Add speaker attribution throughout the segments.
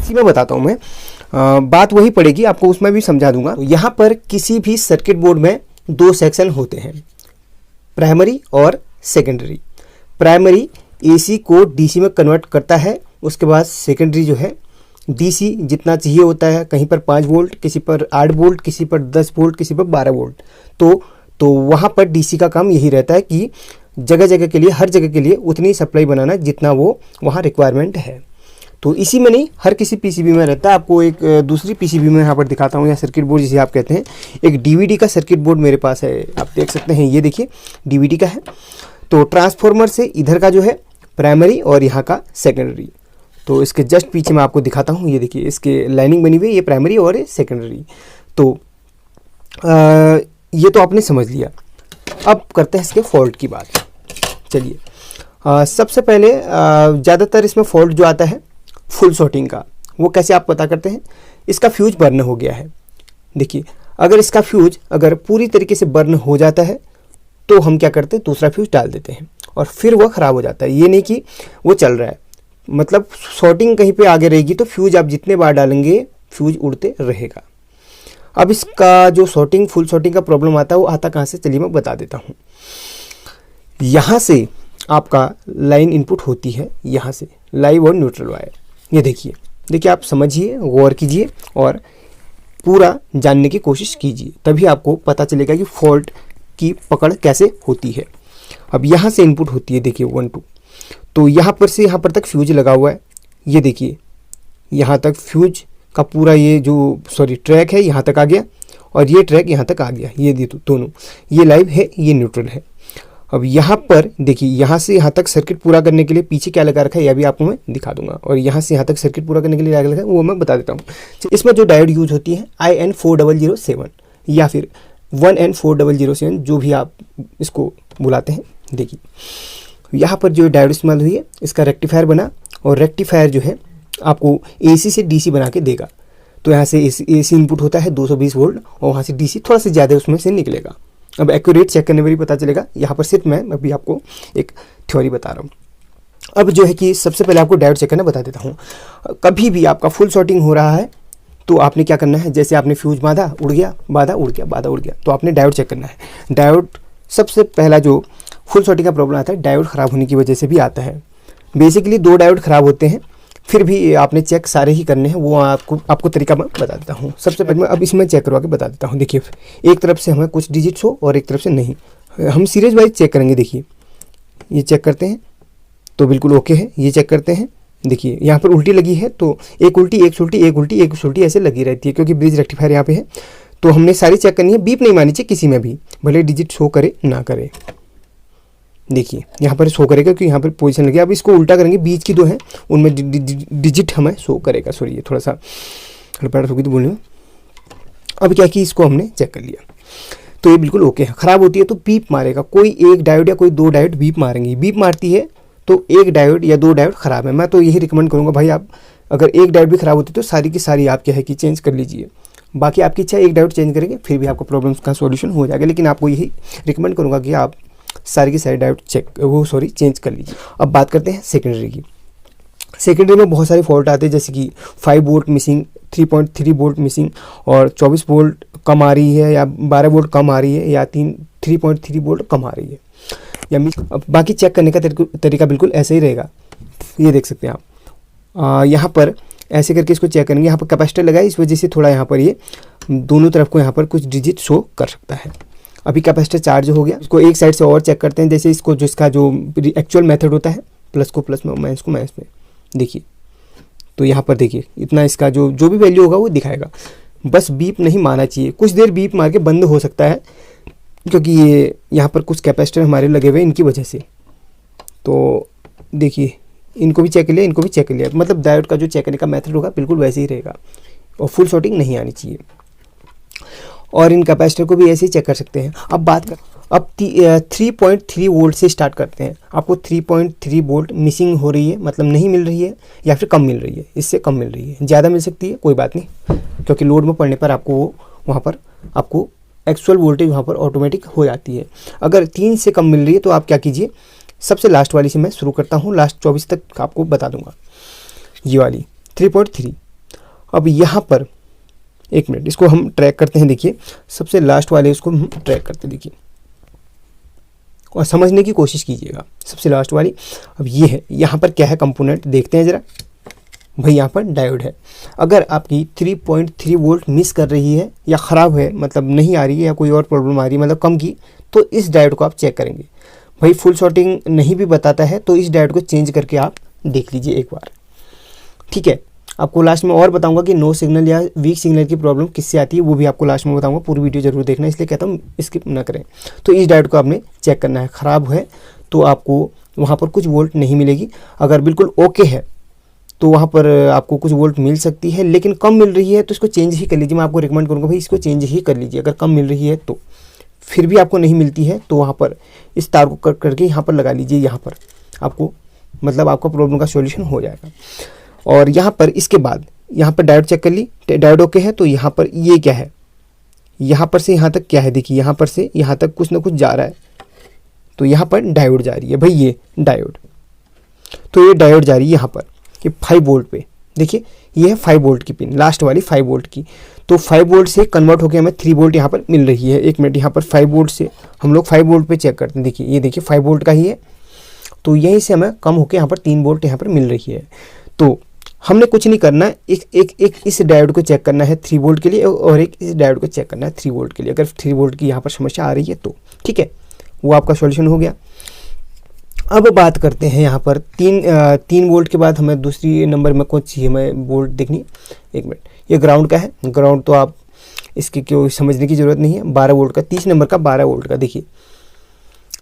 Speaker 1: इसी में बताता हूँ मैं, बात वही पड़ेगी आपको, उसमें भी समझा दूंगा। तो यहाँ पर किसी भी सर्किट बोर्ड में दो सेक्शन होते हैं, प्राइमरी और सेकेंडरी। प्राइमरी एसी को डीसी में कन्वर्ट करता है, उसके बाद सेकेंडरी जो है डीसी जितना चाहिए होता है, कहीं पर 5 वोल्ट, किसी पर 8 वोल्ट, किसी पर 10 वोल्ट, किसी पर 12 वोल्ट। तो वहाँ पर डीसी का काम यही रहता है कि जगह जगह के लिए, हर जगह के लिए उतनी सप्लाई बनाना जितना वो वहाँ रिक्वायरमेंट है। तो इसी में नहीं, हर किसी पीसीबी में रहता है। आपको एक दूसरी पीसीबी में यहाँ पर दिखाता हूँ, या सर्किट बोर्ड जिसे आप कहते हैं। एक डीवीडी का सर्किट बोर्ड मेरे पास है, आप देख सकते हैं, ये देखिए डीवीडी का है। तो ट्रांसफॉर्मर से इधर का जो है प्राइमरी और यहाँ का सेकेंडरी। तो इसके जस्ट पीछे मैं आपको दिखाता हूँ, ये देखिए इसके लाइनिंग बनी हुई है, ये प्राइमरी और ये सेकेंडरी। तो ये तो आपने समझ लिया। अब करते हैं इसके फॉल्ट की बात। चलिए, सबसे पहले ज़्यादातर इसमें फॉल्ट जो आता है फुल शॉर्टिंग का, वो कैसे आप पता करते हैं? इसका फ्यूज बर्न हो गया है। देखिए, अगर इसका फ्यूज अगर पूरी तरीके से बर्न हो जाता है तो हम क्या करते हैं, दूसरा फ्यूज डाल देते हैं और फिर वह ख़राब हो जाता है। ये नहीं कि वो चल रहा है, मतलब शॉर्टिंग कहीं पे आगे रहेगी तो फ्यूज आप जितने बार डालेंगे फ्यूज उड़ते रहेगा। अब इसका जो शॉर्टिंग, फुल शॉर्टिंग का प्रॉब्लम आता है, वो आता कहाँ से, चलिए मैं बता देता हूँ। यहाँ से आपका लाइन इनपुट होती है, यहाँ से लाइव और न्यूट्रल वायर। ये देखिए आप समझिए, गौर कीजिए और पूरा जानने की कोशिश कीजिए, तभी आपको पता चलेगा कि फॉल्ट की पकड़ कैसे होती है। अब यहाँ से इनपुट होती है, देखिए 1 2, तो यहाँ पर से यहाँ पर तक फ्यूज लगा हुआ है। ये देखिए यहाँ तक फ्यूज का पूरा ये जो ट्रैक है यहाँ तक आ गया, और ये ट्रैक यहाँ तक आ गया। ये दोनों, ये लाइव है, ये न्यूट्रल है। अब यहाँ पर देखिए, यहाँ से यहाँ तक सर्किट पूरा करने के लिए पीछे क्या लगा रखा है, यह भी आपको मैं दिखा दूंगा। और यहाँ से यहाँ तक सर्किट पूरा करने के लिए क्या लगा है वो मैं बता देता हूँ। इसमें जो डायोड यूज होती है IN4007 या फिर 1N4007, जो भी आप इसको बुलाते हैं। देखिए यहाँ पर जो डायोड इस्तेमाल हुई है, इसका रेक्टिफायर बना, और रेक्टिफायर जो है आपको AC से DC बना के देगा। तो यहाँ से AC इनपुट होता है 220 वोल्ट, और वहाँ से DC थोड़ा सा ज़्यादा उसमें से निकलेगा। अब एक्यूरेट चेक करने पर ही पता चलेगा। यहाँ पर सिर्फ मैं अभी आपको एक थ्योरी बता रहा हूँ। अब जो है कि सबसे पहले आपको डायोड चेक करना बता देता हूँ। कभी भी आपका फुल शॉर्टिंग हो रहा है तो आपने क्या करना है, जैसे आपने फ्यूज बांधा, उड़ गया, बांधा, उड़ गया, बांधा, उड़ गया, तो आपने डायोड चेक करना है। डायोड सबसे पहला जो फुल शॉर्टिंग का प्रॉब्लम आता है, डायोड ख़राब होने की वजह से भी आता है। बेसिकली 2 डायोड ख़राब होते हैं, फिर भी आपने चेक सारे ही करने हैं। वो आपको तरीका मैं बता देता हूँ। सबसे पहले मैं अब इसमें चेक करवा के बता देता हूँ। देखिए, एक तरफ से हमें कुछ डिजिट्स हो और एक तरफ से नहीं, हम सीरीज वाइज चेक करेंगे। देखिए ये चेक करते हैं तो बिल्कुल ओके है। ये चेक करते हैं, देखिए यहाँ पर उल्टी लगी है, तो एक उल्टी, एक सुल्टी, एक उल्टी, एक सुल्टी ऐसे लगी रहती है, क्योंकि ब्रिज रेक्टिफायर यहाँ पे है। तो हमने सारी चेक करनी है, बीप नहीं मानी चाहिए किसी में भी, भले डिजिट शो करे ना करे। देखिए यहाँ पर शो करेगा क्योंकि यहाँ पर पोजीशन लगी। अब इसको उल्टा करेंगे, बीच की 2 हैं उनमें डिजिट हमें शो करेगा। सॉरी, ये थोड़ा सा हड़बड़ हो गई तो बोलने में। अब क्या कि इसको हमने चेक कर लिया, तो ये बिल्कुल ओके है। ख़राब होती है तो बीप मारेगा, कोई एक डायोड या कोई 2 डायोड बीप मारेंगे। बीप मारती है तो 1 डायोड या 2 डायोड ख़राब है। मैं तो यही रिकमेंड करूँगा भाई, आप अगर 1 डायोड भी ख़राब होती है तो सारी की सारी आप क्या है कि चेंज कर लीजिए। बाकी आपकी इच्छा, 1 डायोड चेंज करेंगे फिर भी आपका प्रॉब्लम्स का सॉल्यूशन हो जाएगा। लेकिन आपको यही रिकमेंड करूँगा कि आप सारी की सारी डायोड चेंज कर लीजिए। अब बात करते हैं सेकेंडरी की। सेकेंडरी में बहुत सारे फॉल्ट आते हैं, जैसे कि 5 वोल्ट मिसिंग, 3.3 वोल्ट मिसिंग, और 24 वोल्ट कम आ रही है, या 12 वोल्ट कम आ रही है, या 3.3 वोल्ट कम आ रही है, या अब बाकी चेक करने का तरीका बिल्कुल ऐसे ही रहेगा। ये देख सकते हैं आप, यहाँ पर ऐसे करके इसको चेक करेंगे। यहाँ पर कैपेसिटर लगा है, इस वजह से थोड़ा यहाँ पर ये दोनों तरफ को यहाँ पर कुछ डिजिट शो कर सकता है। अभी कैपेसिटर चार्ज हो गया, इसको एक साइड से और चेक करते हैं। जैसे इसको जिसका जो एक्चुअल मेथड होता है, प्लस को प्लस में, माइनस को माइनस में, देखिए तो यहाँ पर देखिए इतना इसका जो भी वैल्यू होगा वो दिखाएगा। बस बीप नहीं मारना चाहिए, कुछ देर बीप मार के बंद हो सकता है, क्योंकि ये यहाँ पर कुछ कैपेसिटर हमारे लगे हुए इनकी वजह से। तो देखिए इनको भी चेक कर लिया, इनको भी चेक कर लिया, मतलब डायोड का जो चेक करने का मेथड होगा बिल्कुल वैसे ही रहेगा, और फुल शॉर्टिंग नहीं आनी चाहिए। और इन कैपेसिटर को भी ऐसे ही चेक कर सकते हैं। अब बात कर, अब 3.3 वोल्ट से स्टार्ट करते हैं। आपको 3.3 वोल्ट मिसिंग हो रही है, मतलब नहीं मिल रही है, या फिर कम मिल रही है, इससे कम मिल रही है। ज़्यादा मिल सकती है, कोई बात नहीं, क्योंकि लोड में पड़ने पर आपको वहाँ पर आपको एक्चुअल वोल्टेज वहाँ पर ऑटोमेटिक हो जाती है। अगर 3 से कम मिल रही है तो आप क्या कीजिए, सबसे लास्ट वाली से मैं शुरू करता हूँ, लास्ट 24 तक आपको बता दूंगा। ये वाली 3.3, अब यहाँ पर एक मिनट, इसको हम ट्रैक करते हैं। देखिए सबसे लास्ट वाले इसको हम ट्रैक करते हैं, देखिए और समझने की कोशिश कीजिएगा सबसे लास्ट वाली। अब ये है, यहाँ पर क्या है कंपोनेंट देखते हैं ज़रा। भाई यहाँ पर डायोड है। अगर आपकी 3.3 वोल्ट मिस कर रही है या ख़राब है, मतलब नहीं आ रही है या कोई और प्रॉब्लम आ रही है, मतलब कम की, तो इस डायोड को आप चेक करेंगे। भाई फुल शॉर्टिंग नहीं भी बताता है तो इस डायोड को चेंज करके आप देख लीजिए एक बार, ठीक है। आपको लास्ट में और बताऊंगा कि नो सिग्नल या वीक सिग्नल की प्रॉब्लम किससे आती है, वो भी आपको लास्ट में बताऊंगा। पूरी वीडियो जरूर देखना, इसलिए कहता हूँ स्किप ना करें। तो इस डायोड को आपने चेक करना है। ख़राब है तो आपको वहाँ पर कुछ वोल्ट नहीं मिलेगी। अगर बिल्कुल ओके है तो वहाँ पर आपको कुछ वोल्ट मिल सकती है, लेकिन कम मिल रही है तो इसको चेंज ही कर लीजिए। मैं आपको रिकमेंड करूँगा भाई इसको चेंज ही कर लीजिए। अगर कम मिल रही है तो, फिर भी आपको नहीं मिलती है तो वहाँ पर इस तार को कट करके यहाँ पर लगा लीजिए। यहाँ पर आपको मतलब आपका प्रॉब्लम का सॉल्यूशन हो जाएगा। और यहाँ पर इसके बाद यहाँ पर डायोड चेक कर ली, डायोड ओके है। तो यहाँ पर ये क्या है, यहाँ पर से यहाँ तक क्या है, देखिए यहाँ पर से यहाँ तक कुछ ना कुछ जा रहा है, तो यहाँ पर डायोड जा रही है। भाई ये डायोड, तो ये डायोड जा रही है यहाँ पर, ये 5 वोल्ट पे। देखिए ये है 5 वोल्ट की पिन, लास्ट वाली 5 वोल्ट की। तो 5 वोल्ट से कन्वर्ट होकर हमें 3 वोल्ट यहाँ पर मिल रही है। एक मिनट, यहाँ पर 5 वोल्ट से हम लोग 5 वोल्ट पे चेक करते हैं। देखिए ये देखिए 5 वोल्ट का ही है, तो यहीं से हमें कम होकर यहाँ पर 3 वोल्ट यहाँ पर मिल रही है। तो हमने कुछ नहीं करना, एक इस डायोड को चेक करना है 3 वोल्ट के लिए, और एक इस डायोड को चेक करना है 3 वोल्ट के लिए। अगर 3 वोल्ट की यहाँ पर समस्या आ रही है तो ठीक है, वो आपका सॉल्यूशन हो गया। अब बात करते हैं यहाँ पर 3 वोल्ट के बाद हमें दूसरी नंबर में कौन सी हमें वोल्ट देखनी। एक मिनट, ये ग्राउंड का है। ग्राउंड तो आप इसकी क्यों समझने की ज़रूरत नहीं है। 12 वोल्ट का, 30 नंबर का 12 वोल्ट का, देखिए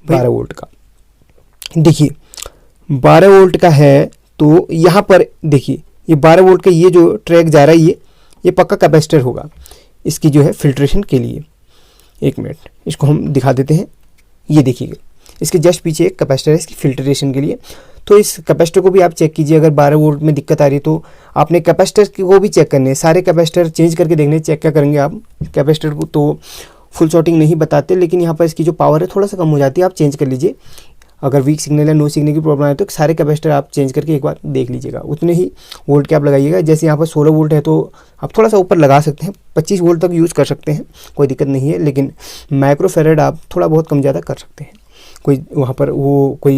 Speaker 1: 12 वोल्ट का, देखिए 12 वोल्ट का है। तो यहाँ पर देखिए ये 12 वोल्ट का ये जो ट्रैक जा रहा है, ये पक्का कैपेसिटर होगा इसकी जो है फिल्ट्रेशन के लिए। एक मिनट, इसको हम दिखा देते हैं। ये देखिएगा इसके जस्ट पीछे एक कैपेसिटर है इसकी फिल्ट्रेशन के लिए। तो इस कैपेसिटर को भी आप चेक कीजिए। अगर 12 वोल्ट में दिक्कत आ रही है तो आपने कैपेसिटर को भी चेक करने हैं। सारे कैपेसिटर चेंज करके देखने, चेक क्या करेंगे आप कैपेसिटर को। तो फुल शॉर्टिंग नहीं बताते, लेकिन यहाँ पर इसकी जो पावर है थोड़ा सा कम हो जाती है, आप चेंज कर लीजिए। अगर वीक सिग्नल या नो सिग्नल की प्रॉब्लम है तो सारे कैपेसिटर आप चेंज करके एक बार देख लीजिएगा। उतने ही वोल्ट के आप लगाइएगा। जैसे यहाँ पर 16 वोल्ट है तो आप थोड़ा सा ऊपर लगा सकते हैं, 25 वोल्ट तक यूज़ कर सकते हैं, कोई दिक्कत नहीं है। लेकिन माइक्रोफेरेड आप थोड़ा बहुत कम ज़्यादा कर सकते हैं। कोई वहाँ पर वो कोई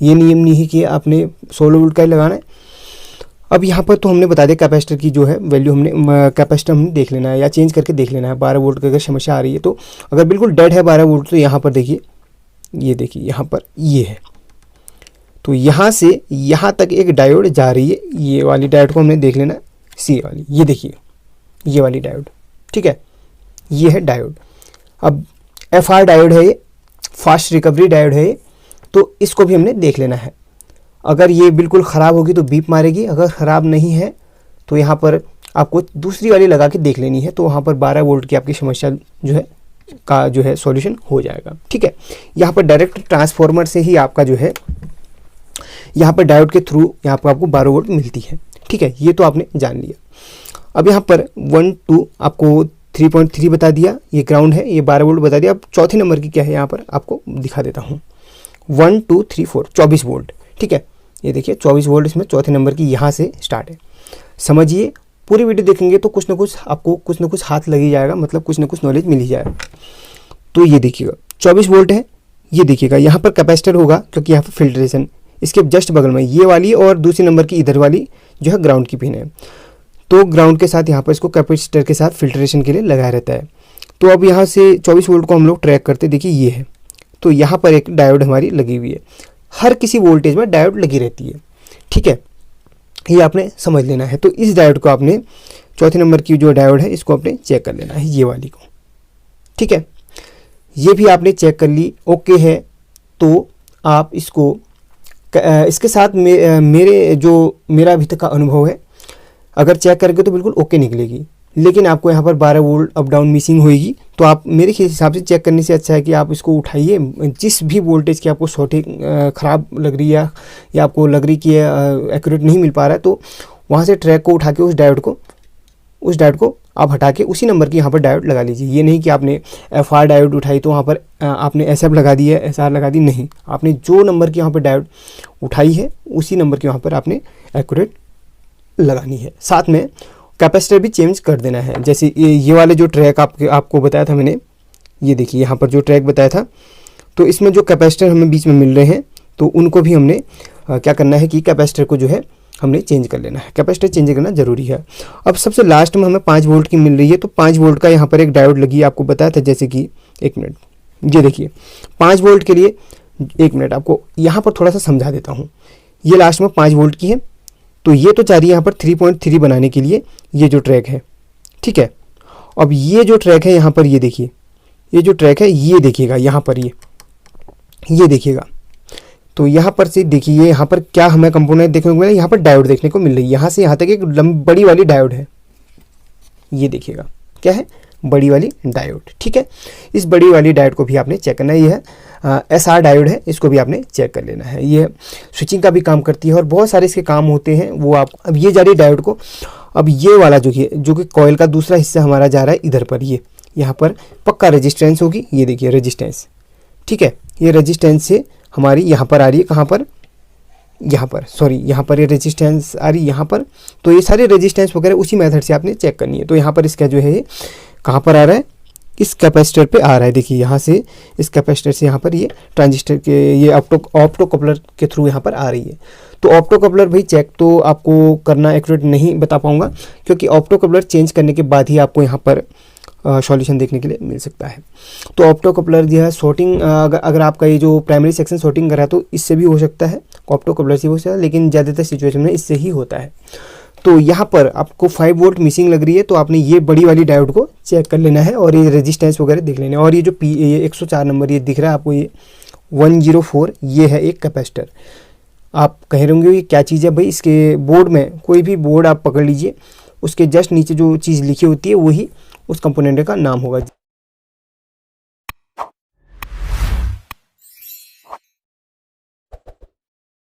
Speaker 1: ये नियम नहीं है कि आपने 16 वोल्ट का ही लगाना है। अब यहाँ पर तो हमने बता दिया कैपेसिटर की जो है वैल्यू, हमने कैपेसिटर हमने देख लेना है या चेंज करके देख लेना है। 12 वोल्ट की अगर समस्या आ रही है तो, अगर बिल्कुल डेड है 12 वोल्ट तो यहाँ पर देखिए, ये देखिए यहाँ पर ये है। तो यहाँ से यहाँ तक एक डायोड जा रही है। ये वाली डायोड को हमने देख लेना है, सी वाली, ये देखिए ये वाली डायोड, ठीक है, ये है डायोड। अब FR डायोड है, ये फास्ट रिकवरी डायोड है ये, तो इसको भी हमने देख लेना है। अगर ये बिल्कुल ख़राब होगी तो बीप मारेगी, अगर ख़राब नहीं है तो यहाँ पर आपको दूसरी वाली लगा के देख लेनी है। तो वहाँ पर 12 वोल्ट की आपकी समस्या जो है सॉल्यूशन हो जाएगा, ठीक है। यहाँ पर डायरेक्ट ट्रांसफार्मर से ही आपका जो है यहाँ पर डायोड के थ्रू यहाँ पर आपको 12 वोल्ट मिलती है, ठीक है। ये तो आपने जान लिया। अब यहाँ पर 1 2 आपको 3.3 बता दिया, ये ग्राउंड है, ये 12 वोल्ट बता दिया। अब चौथे नंबर की क्या है यहाँ पर आपको दिखा देता हूँ। 1 2 3 4 24 वोल्ट, ठीक है। ये देखिए 24 वोल्ट इसमें चौथे नंबर की यहाँ से स्टार्ट है। समझिए, पूरी वीडियो देखेंगे तो कुछ ना कुछ आपको कुछ ना कुछ हाथ लग ही जाएगा, मतलब कुछ ना कुछ नॉलेज मिल ही जाएगा। तो ये देखिएगा 24 वोल्ट है। ये देखिएगा यहाँ पर कैपेसिटर होगा क्योंकि यहाँ पर फिल्ट्रेशन इसके जस्ट बगल में ये वाली, और दूसरी नंबर की इधर वाली जो है ग्राउंड की पिन है। तो ग्राउंड के साथ यहाँ पर इसको कैपेसिटर के साथ फिल्ट्रेशन के लिए लगाया रहता है। तो अब यहाँ से 24 वोल्ट को हम लोग ट्रैक करते, देखिए ये है। तो यहाँ पर एक डायोड हमारी लगी हुई है। हर किसी वोल्टेज में डायोड लगी रहती है, ठीक है, ये आपने समझ लेना है। तो इस डायोड को आपने चौथे नंबर की जो डायोड है इसको आपने चेक कर लेना है, ये वाली को, ठीक है। ये भी आपने चेक कर ली, ओके है। तो आप इसको इसके साथ मेरा अभी तक का अनुभव है, अगर चेक करेंगे तो बिल्कुल ओके निकलेगी। लेकिन आपको यहाँ पर 12 वोल्ट अप डाउन मिसिंग होएगी। तो आप मेरे हिसाब से चेक करने से अच्छा है कि आप इसको उठाइए। जिस भी वोल्टेज की आपको शॉर्टिंग ख़राब लग रही है या आपको लग रही कि एक्यूरेट नहीं मिल पा रहा है, तो वहाँ से ट्रैक को उठा के उस डायोड को आप हटा के उसी नंबर की यहाँ पर डायोड लगा लीजिए। ये नहीं कि आपने FR डायोड उठाई तो वहाँ पर आपने SF लगा दी है, SR लगा दी, नहीं। आपने जो नंबर की यहाँ पर डायोड उठाई है उसी नंबर की वहाँ पर आपने एक्यूरेट लगानी है। साथ में कैपेसिटर भी चेंज कर देना है। जैसे ये वाले जो ट्रैक आपको बताया था मैंने, ये देखिए यहाँ पर जो ट्रैक बताया था, तो इसमें जो कैपेसिटर हमें बीच में मिल रहे हैं तो उनको भी हमने क्या करना है कि कैपेसिटर को जो है हमने चेंज कर लेना है। कैपेसिटर चेंज करना जरूरी है। अब सबसे लास्ट में हमें 5 वोल्ट की मिल रही है, तो 5 वोल्ट का यहाँ पर एक डायोड लगी है, आपको बताया था। जैसे कि 1 मिनट, ये देखिए 5 वोल्ट के लिए 1 मिनट आपको यहाँ पर थोड़ा सा समझा देता हूँ। ये लास्ट में 5 वोल्ट की है, तो ये तो चाह रही है यहाँ पर 3.3 बनाने के लिए ये जो ट्रैक है, ठीक है। अब ये जो ट्रैक है यहाँ पर, ये देखिए, ये जो ट्रैक है ये देखिएगा यहाँ पर, ये देखिएगा। तो यहाँ पर से देखिए, यहाँ पर क्या हमें कंपोनेंट देखने को मिला, यहाँ पर डायोड देखने को मिल रही है। यहाँ से यहाँ तक एक बड़ी वाली डायोड है, ये देखिएगा क्या है, बड़ी वाली डायोड, ठीक है। इस बड़ी वाली डायोड को भी आपने चेक करना है। ये है SR डायोड है, इसको भी आपने चेक कर लेना है। ये स्विचिंग का भी काम करती है और बहुत सारे इसके काम होते हैं, वो आप। अब ये जा रही है डायोड को। अब ये वाला जो कि कॉइल का दूसरा हिस्सा हमारा जा रहा है इधर पर, ये यहाँ पर पक्का रेजिस्टेंस होगी, ये देखिए रेजिस्टेंस, ठीक है। ये रेजिस्टेंस से हमारी यहाँ पर आ रही है, कहाँ पर, यहाँ पर, सॉरी यहाँ पर ये रेजिस्टेंस आ रही है यहाँ पर। तो ये सारे रेजिस्टेंस वगैरह उसी मेथड से आपने चेक करनी है। तो यहाँ पर इसका जो है कहाँ पर आ रहा है, इस कैपेसिटर पे आ रहा है। देखिए यहाँ से इस कैपेसिटर से यहाँ पर ये ट्रांजिस्टर के ये ऑप्टो कपलर के थ्रू यहाँ पर आ रही है। तो ऑप्टो कपलर भाई चेक तो आपको करना एक्यूरेट नहीं बता पाऊँगा, क्योंकि ऑप्टो कपलर चेंज करने के बाद ही आपको यहाँ पर सॉल्यूशन देखने के लिए मिल सकता है। तो ऑप्टो कपलर जो है सॉर्टिंग, अगर आपका ये जो प्राइमरी सेक्शन सॉर्टिंग कर रहा है तो इससे भी हो सकता है, ऑप्टो कपलर से हो सकता है, लेकिन ज़्यादातर सिचुएशन में इससे ही होता है। तो यहाँ पर आपको 5 वोल्ट मिसिंग लग रही है, तो आपने ये बड़ी वाली डायोड को चेक कर लेना है और ये रेजिस्टेंस वगैरह देख लेना है। और ये जो ये 104 नंबर ये दिख रहा है आपको, ये 104, ये है एक कैपेसिटर। आप कह रहे होंगे ये क्या चीज़ है भाई, इसके बोर्ड में कोई भी बोर्ड आप पकड़ लीजिए, उसके जस्ट नीचे जो चीज़ लिखी होती है वही उस कंपोनेंट का नाम होगा।